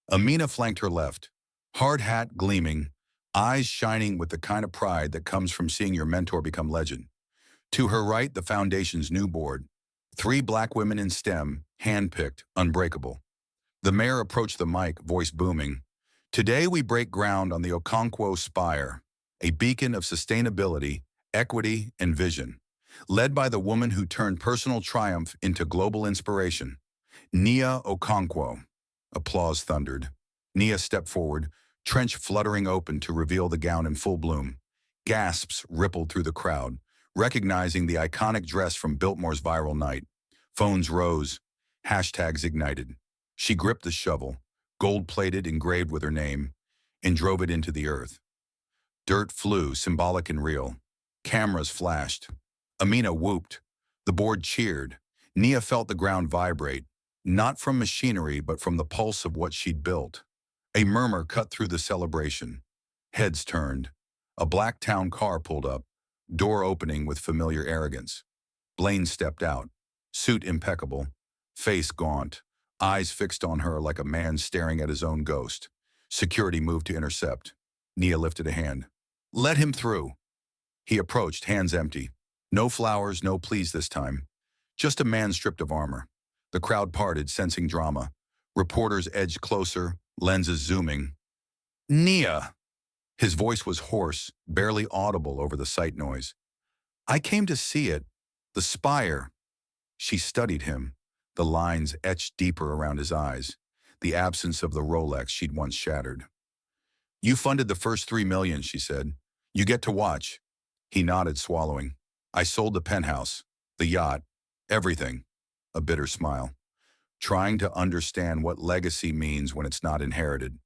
Speaker 1: Amina flanked her left, hard hat gleaming, eyes shining with the kind of pride that comes from seeing your mentor become legend. To her right, the foundation's new board, 3 black women in STEM, handpicked, unbreakable. The mayor approached the mic, voice booming. Today we break ground on the Okonkwo Spire, a beacon of sustainability, equity, and vision, led by the woman who turned personal triumph into global inspiration, Nia Okonkwo. Applause thundered. Nia stepped forward, trench fluttering open to reveal the gown in full bloom. Gasps rippled through the crowd, recognizing the iconic dress from Biltmore's viral night. Phones rose, hashtags ignited. She gripped the shovel, gold-plated engraved with her name, and drove it into the earth. Dirt flew, symbolic and real. Cameras flashed. Amina whooped. The board cheered. Nia felt the ground vibrate, not from machinery but from the pulse of what she'd built. A murmur cut through the celebration. Heads turned. A black town car pulled up, door opening with familiar arrogance. Blaine stepped out, suit impeccable, face gaunt, eyes fixed on her like a man staring at his own ghost. Security moved to intercept. Nia lifted a hand. Let him through. He approached, hands empty. No flowers, no pleas this time. Just a man stripped of armor. The crowd parted, sensing drama. Reporters edged closer, lenses zooming. Nia! His voice was hoarse, barely audible over the site noise. I came to see it. The spire. She studied him, the lines etched deeper around his eyes, the absence of the Rolex she'd once shattered. You funded the first 3 million, she said. You get to watch. He nodded, swallowing. I sold the penthouse, the yacht, everything. A bitter smile. Trying to understand what legacy means when it's not inherited.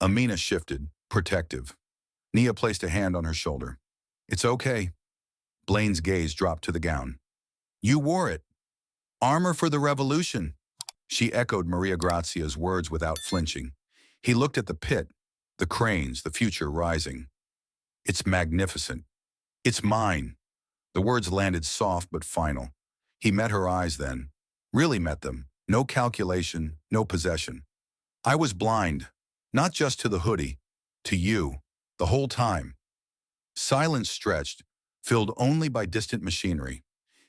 Speaker 1: Amina shifted, protective. Nia placed a hand on her shoulder. It's okay. Blaine's gaze dropped to the gown. You wore it. Armor for the revolution. She echoed Maria Grazia's words without flinching. He looked at the pit, the cranes, the future rising. It's magnificent. It's mine. The words landed soft but final. He met her eyes then. Really met them. No calculation, no possession. I was blind, not just to the hoodie, to you, the whole time. Silence stretched, filled only by distant machinery.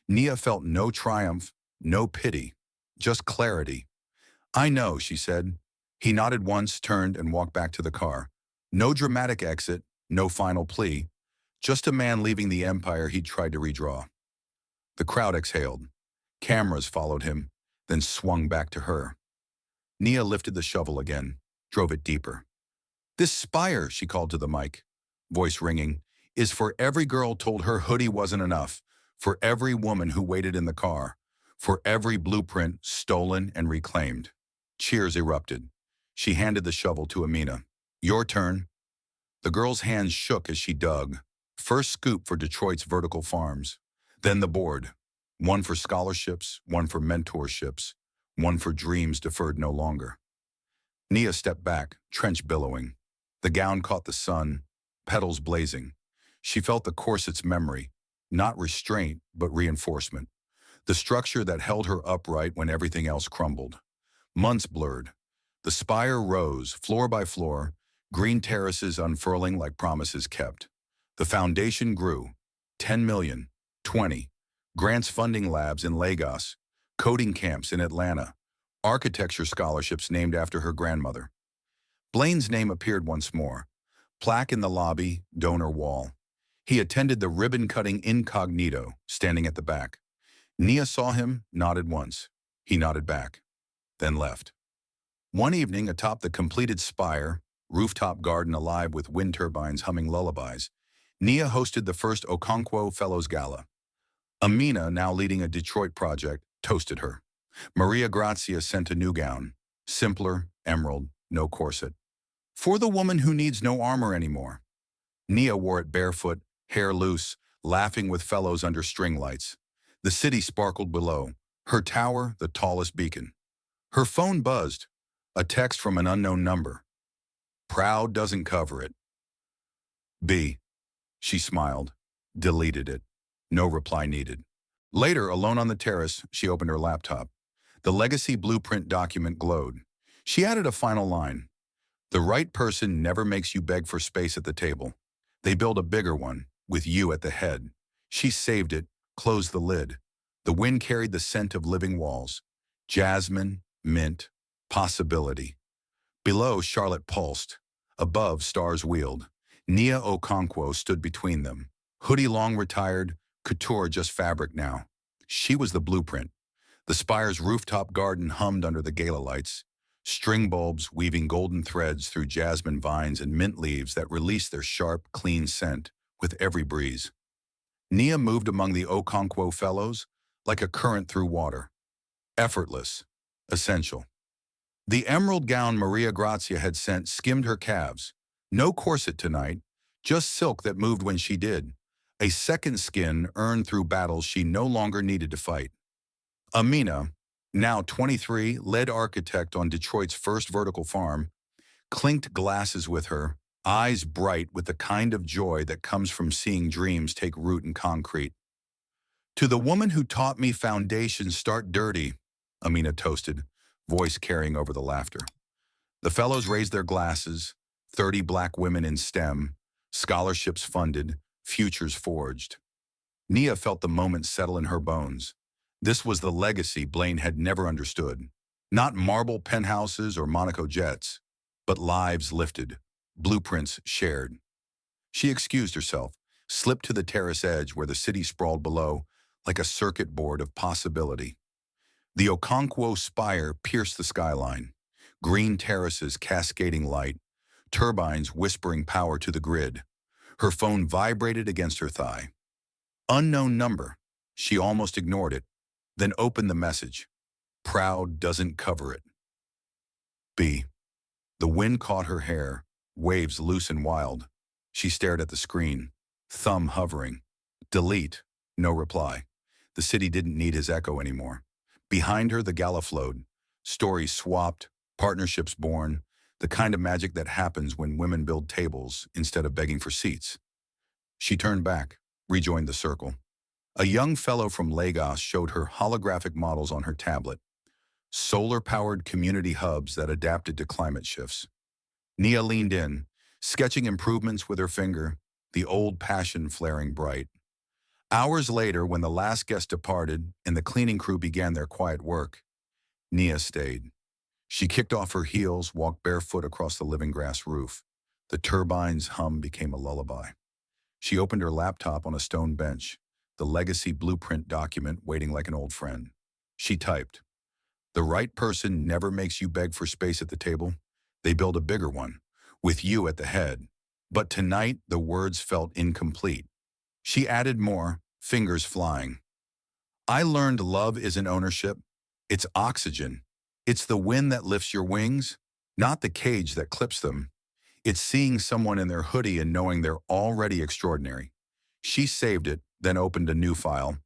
Speaker 1: Nia felt no triumph, no pity, just clarity. I know, she said. He nodded once, turned, and walked back to the car. No dramatic exit, no final plea, just a man leaving the empire he'd tried to redraw. The crowd exhaled. Cameras followed him, then swung back to her. Nia lifted the shovel again, drove it deeper. This spire, she called to the mic, voice ringing, is for every girl told her hoodie wasn't enough, for every woman who waited in the car, for every blueprint stolen and reclaimed. Cheers erupted. She handed the shovel to Amina. Your turn. The girl's hands shook as she dug. First scoop for Detroit's vertical farms, then the board. One for scholarships, one for mentorships, one for dreams deferred no longer. Nia stepped back, trench billowing. The gown caught the sun, petals blazing. She felt the corset's memory, not restraint, but reinforcement. The structure that held her upright when everything else crumbled. Months blurred. The spire rose, floor by floor, green terraces unfurling like promises kept. The foundation grew. 10 million, 20. Grants funding labs in Lagos, coding camps in Atlanta, architecture scholarships named after her grandmother. Blaine's name appeared once more. Plaque in the lobby, donor wall. He attended the ribbon-cutting incognito, standing at the back. Nia saw him, nodded once. He nodded back, then left. One evening atop the completed spire, rooftop garden alive with wind turbines humming lullabies, Nia hosted the first Okonkwo Fellows Gala. Amina, now leading a Detroit project, toasted her. Maria Grazia sent a new gown, simpler, emerald, no corset. For the woman who needs no armor anymore. Nia wore it barefoot, hair loose, laughing with fellows under string lights. The city sparkled below, her tower the tallest beacon. Her phone buzzed, a text from an unknown number. Proud doesn't cover it. B. She smiled, deleted it. No reply needed. Later, alone on the terrace, she opened her laptop. The legacy blueprint document glowed. She added a final line. The right person never makes you beg for space at the table. They build a bigger one, with you at the head. She saved it, closed the lid. The wind carried the scent of living walls. Jasmine, mint, possibility. Below, Charlotte pulsed. Above, stars wheeled. Nia Okonkwo stood between them. Hoodie long retired, couture just fabric now. She was the blueprint. The spire's rooftop garden hummed under the gala lights. String bulbs weaving golden threads through jasmine vines and mint leaves that released their sharp, clean scent with every breeze. Nia moved among the Okonkwo fellows like a current through water. Effortless, essential. The emerald gown Maria Grazia had sent skimmed her calves. No corset tonight, just silk that moved when she did. A second skin earned through battles she no longer needed to fight. Amina, now 23, lead architect on Detroit's first vertical farm, clinked glasses with her, eyes bright with the kind of joy that comes from seeing dreams take root in concrete. To the woman who taught me foundations start dirty, Amina toasted, voice carrying over the laughter. The fellows raised their glasses, 30 black women in STEM, scholarships funded, futures forged. Nia felt the moment settle in her bones. This was the legacy Blaine had never understood. Not marble penthouses or Monaco jets, but lives lifted, blueprints shared. She excused herself, slipped to the terrace edge where the city sprawled below, like a circuit board of possibility. The Okonkwo spire pierced the skyline, green terraces cascading light, turbines whispering power to the grid. Her phone vibrated against her thigh. Unknown number. She almost ignored it, then opened the message. Proud doesn't cover it. B. The wind caught her hair, waves loose and wild. She stared at the screen, thumb hovering. Delete. No reply. The city didn't need his echo anymore. Behind her, the gala flowed. Stories swapped, partnerships born, the kind of magic that happens when women build tables instead of begging for seats. She turned back, rejoined the circle. A young fellow from Lagos showed her holographic models on her tablet, solar-powered community hubs that adapted to climate shifts. Nia leaned in, sketching improvements with her finger, the old passion flaring bright. Hours later, when the last guest departed and the cleaning crew began their quiet work, Nia stayed. She kicked off her heels, walked barefoot across the living grass roof. The turbine's hum became a lullaby. She opened her laptop on a stone bench, the legacy blueprint document waiting like an old friend. She typed, "The right person never makes you beg for space at the table. They build a bigger one, with you at the head." But tonight, the words felt incomplete. She added more, fingers flying. "I learned love isn't ownership. It's oxygen. It's the wind that lifts your wings, not the cage that clips them. It's seeing someone in their hoodie and knowing they're already extraordinary." She saved it, then opened a new file.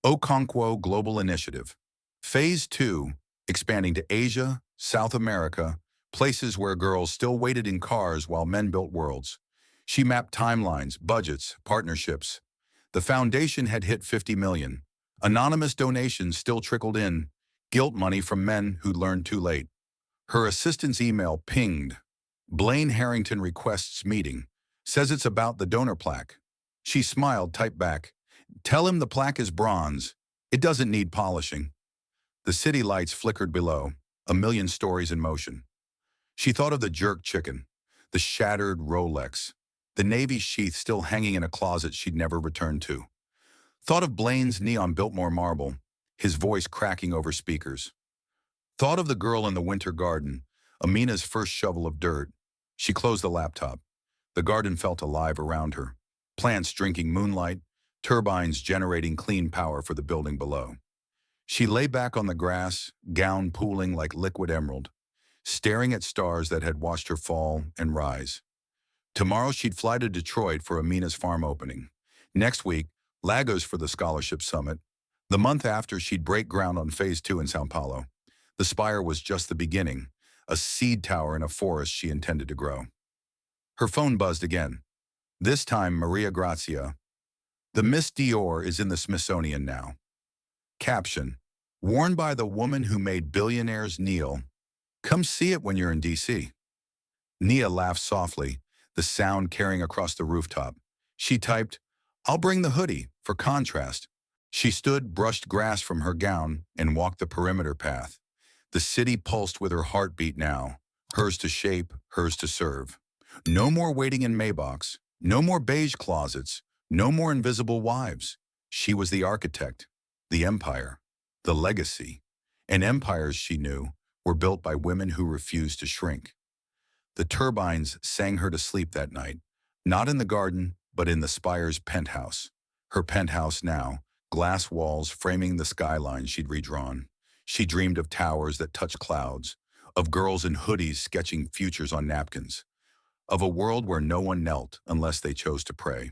Speaker 1: Okonkwo Global Initiative. Phase 2, expanding to Asia, South America, places where girls still waited in cars while men built worlds. She mapped timelines, budgets, partnerships. The foundation had hit 50 million. Anonymous donations still trickled in, guilt money from men who'd learned too late. Her assistant's email pinged. "Blaine Harrington requests meeting. Says it's about the donor plaque." She smiled, typed back, "Tell him the plaque is bronze. It doesn't need polishing." The city lights flickered below, a million stories in motion. She thought of the jerk chicken, the shattered Rolex, the navy sheath still hanging in a closet she'd never returned to. Thought of Blaine's neon Biltmore marble, his voice cracking over speakers. Thought of the girl in the winter garden, Amina's first shovel of dirt. She closed the laptop. The garden felt alive around her. Plants drinking moonlight, turbines generating clean power for the building below. She lay back on the grass, gown pooling like liquid emerald, staring at stars that had watched her fall and rise. Tomorrow she'd fly to Detroit for Amina's farm opening. Next week, Lagos for the scholarship summit. The month after, she'd break ground on Phase 2 in São Paulo. The spire was just the beginning, a seed tower in a forest she intended to grow. Her phone buzzed again. This time, Maria Grazia. "The Miss Dior is in the Smithsonian now." Caption, "Worn by the woman who made billionaires kneel. Come see it when you're in D.C." Nia laughed softly, the sound carrying across the rooftop. She typed, "I'll bring the hoodie, for contrast." She stood, brushed grass from her gown, and walked the perimeter path. The city pulsed with her heartbeat now, hers to shape, hers to serve. No more waiting in Maybachs, no more beige closets, no more invisible wives. She was the architect, the empire, the legacy. And empires, she knew, were built by women who refused to shrink. The turbines sang her to sleep that night, not in the garden, but in the spire's penthouse. Her penthouse now, glass walls framing the skyline she'd redrawn. She dreamed of towers that touched clouds, of girls in hoodies sketching futures on napkins, of a world where no one knelt unless they chose to pray.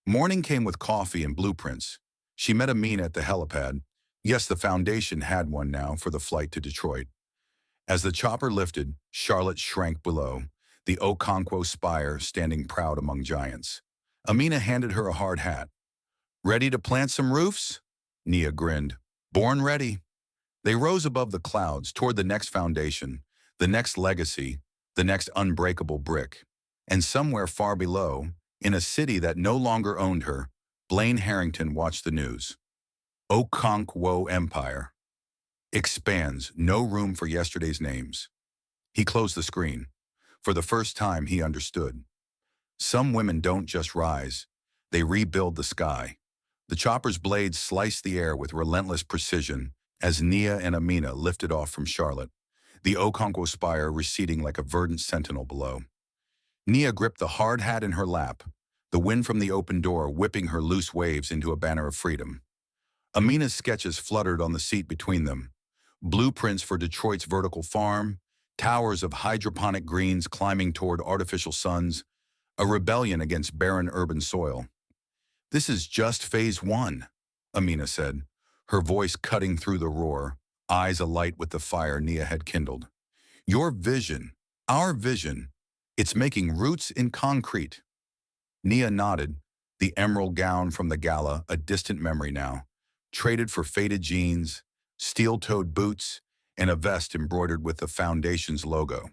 Speaker 1: Morning came with coffee and blueprints. She met Amina at the helipad. Yes, the foundation had one now for the flight to Detroit. As the chopper lifted, Charlotte shrank below, the Okonkwo spire standing proud among giants. Amina handed her a hard hat. "Ready to plant some roofs?" Nia grinned. "Born ready." They rose above the clouds toward the next foundation, the next legacy, the next unbreakable brick. And somewhere far below, in a city that no longer owned her, Blaine Harrington watched the news. Okonkwo Empire. Expands, no room for yesterday's names. He closed the screen. For the first time, he understood. Some women don't just rise, they rebuild the sky. The chopper's blades sliced the air with relentless precision as Nia and Amina lifted off from Charlotte, the Okonkwo spire receding like a verdant sentinel below. Nia gripped the hard hat in her lap, the wind from the open door whipping her loose waves into a banner of freedom. Amina's sketches fluttered on the seat between them. Blueprints for Detroit's vertical farm, towers of hydroponic greens climbing toward artificial suns, a rebellion against barren urban soil. This is just phase one, Amina said, her voice cutting through the roar, eyes alight with the fire Nia had kindled. Your vision, our vision, it's making roots in concrete. Nia nodded, the emerald gown from the gala a distant memory now, traded for faded jeans, steel-toed boots, and a vest embroidered with the foundation's logo.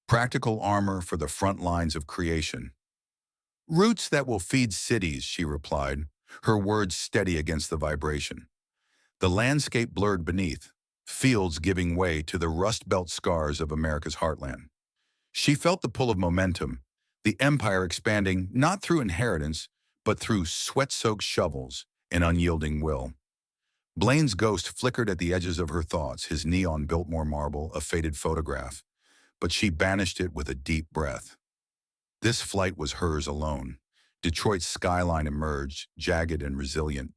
Speaker 1: Practical armor for the front lines of creation. Roots that will feed cities, she replied, her words steady against the vibration. The landscape blurred beneath, fields giving way to the Rust Belt scars of America's heartland. She felt the pull of momentum, the empire expanding not through inheritance, but through sweat-soaked shovels and unyielding will. Blaine's ghost flickered at the edges of her thoughts, his neon Biltmore marble, a faded photograph, but she banished it with a deep breath. This flight was hers alone. Detroit's skyline emerged, jagged and resilient.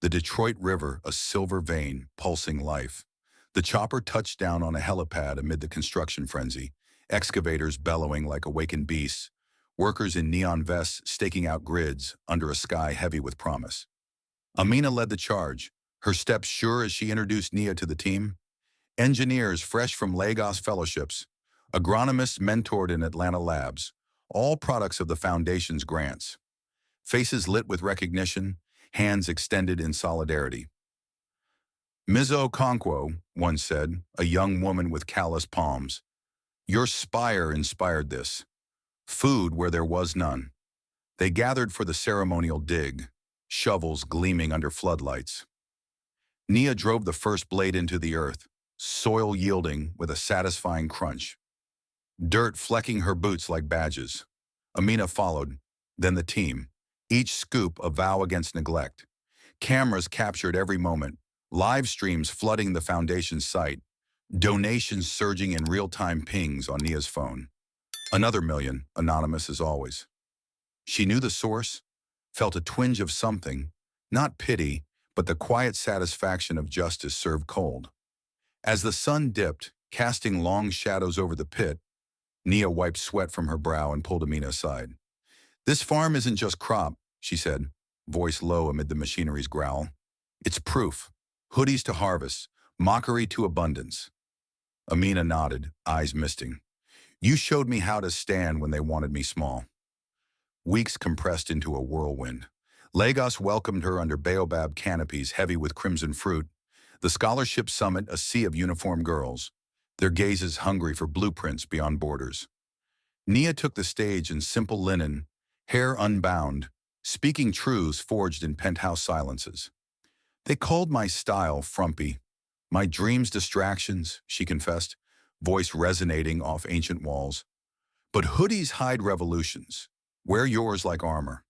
Speaker 1: The Detroit River, a silver vein, pulsing life. The chopper touched down on a helipad amid the construction frenzy, excavators bellowing like awakened beasts, workers in neon vests staking out grids under a sky heavy with promise. Amina led the charge, her steps sure as she introduced Nia to the team. Engineers fresh from Lagos fellowships, agronomists mentored in Atlanta labs, all products of the Foundation's grants. Faces lit with recognition, hands extended in solidarity. Ms. Okonkwo once said, a young woman with calloused palms, your spire inspired this. Food where there was none. They gathered for the ceremonial dig, shovels gleaming under floodlights. Nia drove the first blade into the earth, soil yielding with a satisfying crunch. Dirt flecking her boots like badges. Amina followed, then the team, each scoop a vow against neglect. Cameras captured every moment, live streams flooding the Foundation's site, donations surging in real-time pings on Nia's phone. Another million, anonymous as always. She knew the source, felt a twinge of something, not pity, but the quiet satisfaction of justice served cold. As the sun dipped, casting long shadows over the pit, Nia wiped sweat from her brow and pulled Amina aside. This farm isn't just crop, she said, voice low amid the machinery's growl. It's proof. Hoodies to harvest, mockery to abundance. Amina nodded, eyes misting. You showed me how to stand when they wanted me small. Weeks compressed into a whirlwind. Lagos welcomed her under baobab canopies heavy with crimson fruit. The scholarship summit, a sea of uniformed girls, their gazes hungry for blueprints beyond borders. Nia took the stage in simple linen, hair unbound, speaking truths forged in penthouse silences. They called my style frumpy, my dreams distractions, she confessed, voice resonating off ancient walls. But hoodies hide revolutions. Wear yours like armor.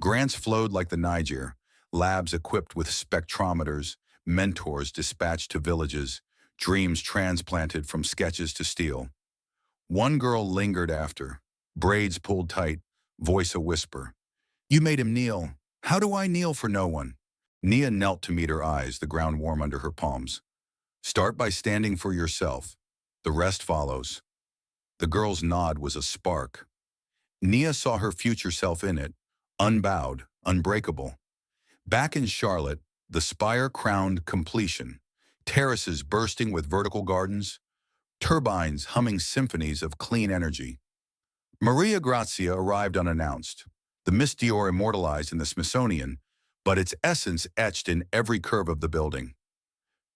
Speaker 1: Grants flowed like the Niger, labs equipped with spectrometers, mentors dispatched to villages, dreams transplanted from sketches to steel. One girl lingered after, braids pulled tight, voice a whisper. You made him kneel. How do I kneel for no one? Nia knelt to meet her eyes, the ground warm under her palms. Start by standing for yourself. The rest follows. The girl's nod was a spark. Nia saw her future self in it, unbowed, unbreakable. Back in Charlotte, the spire crowned completion, terraces bursting with vertical gardens, turbines humming symphonies of clean energy. Maria Grazia arrived unannounced, the Miss Dior immortalized in the Smithsonian, but its essence etched in every curve of the building.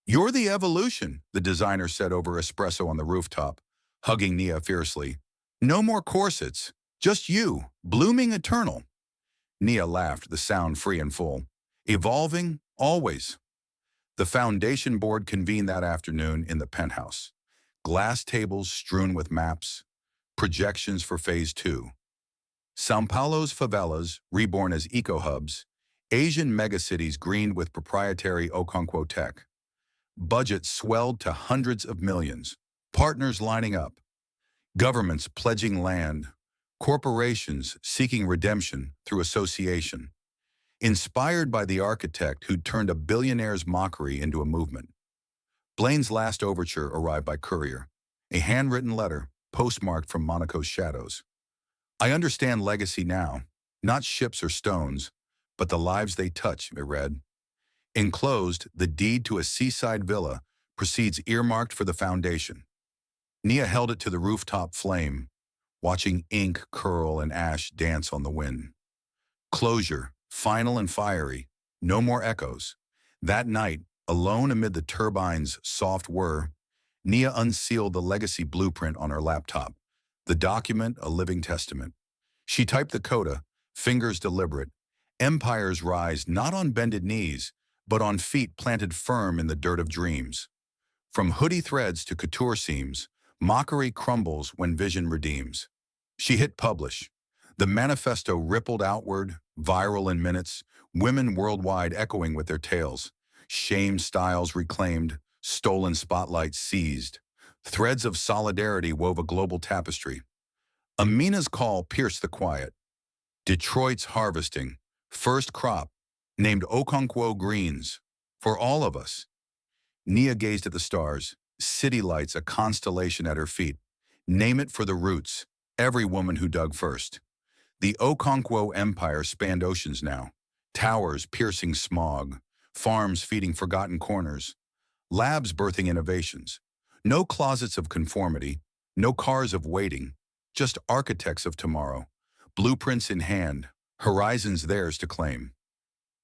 Speaker 1: You're the evolution, the designer said over espresso on the rooftop, hugging Nia fiercely. No more corsets, just you, blooming eternal. Nia laughed, the sound free and full. Evolving, always. The foundation board convened that afternoon in the penthouse. Glass tables strewn with maps, projections for Phase 2. São Paulo's favelas, reborn as eco-hubs, Asian megacities greened with proprietary Okonkwo tech. Budgets swelled to hundreds of millions, partners lining up, governments pledging land, corporations seeking redemption through association. Inspired by the architect who'd turned a billionaire's mockery into a movement. Blaine's last overture arrived by courier, a handwritten letter postmarked from Monaco's shadows. I understand legacy now, not ships or stones, but the lives they touch, it read. Enclosed, the deed to a seaside villa proceeds earmarked for the foundation. Nia held it to the rooftop flame, watching ink curl and ash dance on the wind. Closure, final and fiery, no more echoes. That night, alone amid the turbine's soft whir, Nia unsealed the legacy blueprint on her laptop, the document a living testament. She typed the coda, fingers deliberate. Empires rise not on bended knees, but on feet planted firm in the dirt of dreams. From hoodie threads to couture seams, mockery crumbles when vision redeems. She hit publish. The manifesto rippled outward, viral in minutes, women worldwide echoing with their tales. Shamed styles reclaimed, stolen spotlights seized. Threads of solidarity wove a global tapestry. Amina's call pierced the quiet. Detroit's harvesting, first crop, named Okonkwo greens, for all of us. Nia gazed at the stars, city lights a constellation at her feet. Name it for the roots, every woman who dug first. The Okonkwo empire spanned oceans now, towers piercing smog, farms feeding forgotten corners, labs birthing innovations. No closets of conformity, no cars of waiting, just architects of tomorrow, blueprints in hand, horizons theirs to claim.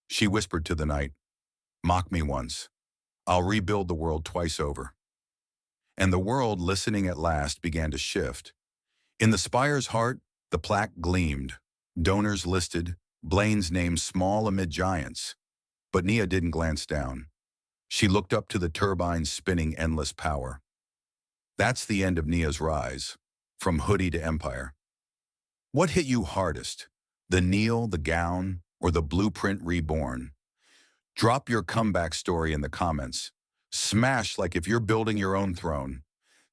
Speaker 1: She whispered to the night, "Mock me once. I'll rebuild the world twice over." And the world, listening at last, began to shift. In the spire's heart, the plaque gleamed. Donors listed, Blaine's name small amid giants. But Nia didn't glance down. She looked up to the turbines spinning endless power. That's the end of Nia's rise, from hoodie to empire. What hit you hardest? The kneel, the gown, or the blueprint reborn? Drop your comeback story in the comments. Smash like if you're building your own throne.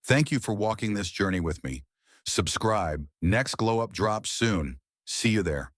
Speaker 1: Thank you for walking this journey with me. Subscribe. Next glow up drops soon. See you there.